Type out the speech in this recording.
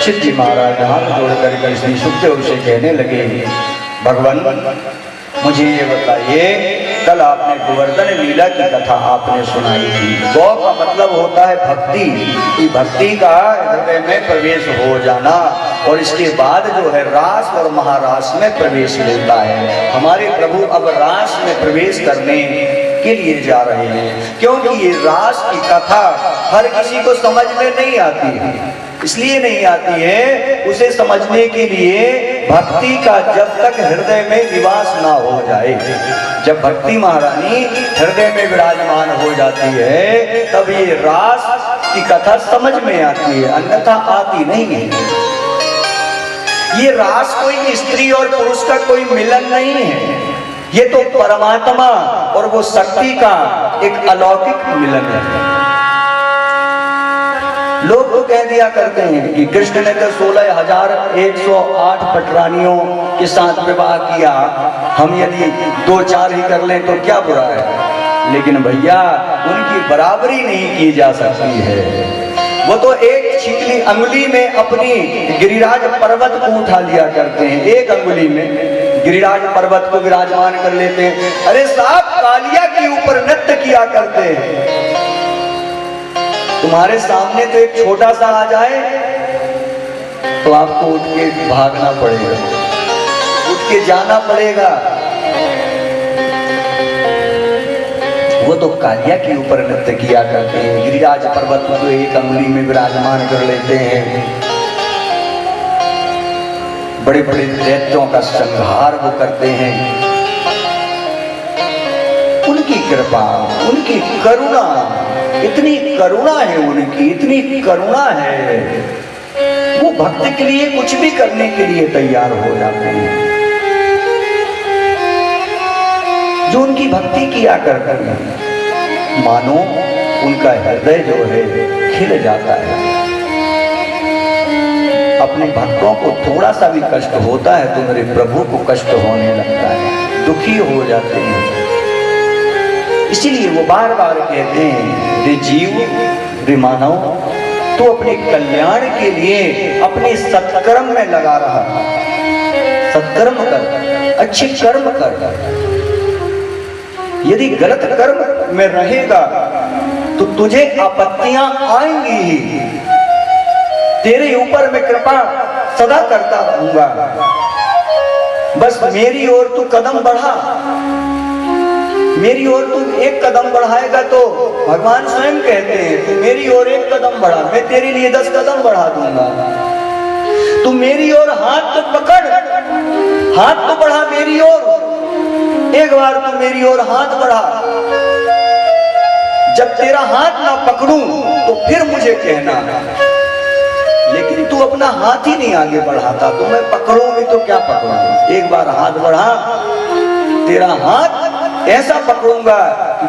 परीक्षित जी महाराज हाथ जोड़कर श्री सुखदेव से कहने लगे, भगवान मुझे ये बताइए, कल आपने गोवर्धन लीला की कथा आपने सुनाई थी। गौ का मतलब होता है भक्ति, कि भक्ति का हृदय में प्रवेश हो जाना, और इसके बाद जो है रास और महारास में प्रवेश लेता है। हमारे प्रभु अब रास में प्रवेश करने के लिए जा रहे हैं, क्योंकि ये रास की कथा हर किसी को समझ में नहीं आती है। इसलिए नहीं आती है, उसे समझने के लिए भक्ति का जब तक हृदय में निवास ना हो जाए, जब भक्ति महारानी हृदय में विराजमान हो जाती है, तब ये रास की कथा समझ में आती है, अन्यथा आती नहीं है। ये रास कोई स्त्री और पुरुष का कोई मिलन नहीं है, ये तो परमात्मा और वो शक्ति का एक अलौकिक मिलन है। लोग तो कह दिया करते हैं कि कृष्ण ने तो 16,108 पटरानियों के साथ विवाह किया, हम यदि 2-4 ही कर लें तो क्या बुरा है। लेकिन भैया उनकी बराबरी नहीं की जा सकती है। वो तो एक छिपली अंगुली में अपनी गिरिराज पर्वत को उठा लिया करते हैं, एक अंगुली में गिरिराज पर्वत को विराजमान कर लेते हैं। अरे साहब, कालिया के ऊपर नृत्य किया करते हैं। तुम्हारे सामने तो एक छोटा सा आ जाए तो आपको उठ के भागना पड़ेगा, उठ के जाना पड़ेगा। वो तो कालिया के ऊपर नृत्य किया करते हैं, गिरिराज पर्वत को एक अंगुली में विराजमान कर लेते हैं। बड़े बड़े दैत्यों का संहार वो करते हैं। उनकी कृपा, उनकी करुणा, इतनी करुणा है उनकी, इतनी करुणा है, वो भक्त के लिए कुछ भी करने के लिए तैयार हो जाते हैं। जो उनकी भक्ति किया करते हैं, मानो उनका हृदय जो है खिल जाता है। अपने भक्तों को थोड़ा सा भी कष्ट होता है तो मेरे प्रभु को कष्ट होने लगता है, दुखी हो जाते हैं। इसीलिए वो बार बार कहते हैं, रे जीव, रे मानव, तो अपने कल्याण के लिए अपने सत्कर्म में लगा रहा, सत्कर्म कर, अच्छे कर्म कर। यदि गलत कर्म में रहेगा तो तुझे आपत्तियां आएंगी ही। तेरे ऊपर मैं कृपा सदा करता रहूंगा, बस मेरी ओर तू कदम बढ़ा। मेरी ओर तू एक कदम बढ़ाएगा तो भगवान स्वयं कहते हैं, तू मेरी ओर एक कदम बढ़ा, मैं तेरे लिए 10 कदम बढ़ा दूंगा। तू मेरी ओर हाथ तो पकड़, हाथ तो बढ़ा मेरी ओर, एक बार तू मेरी ओर हाथ बढ़ा। जब तेरा हाथ ना पकड़ूं तो फिर मुझे कहना। लेकिन अपना हाथ ही नहीं आगे बढ़ाता, तो मैं पकड़ूं भी तो क्या पकड़ूं। एक बार हाथ बढ़ा, तेरा हाथ ऐसा पकड़ूंगा कि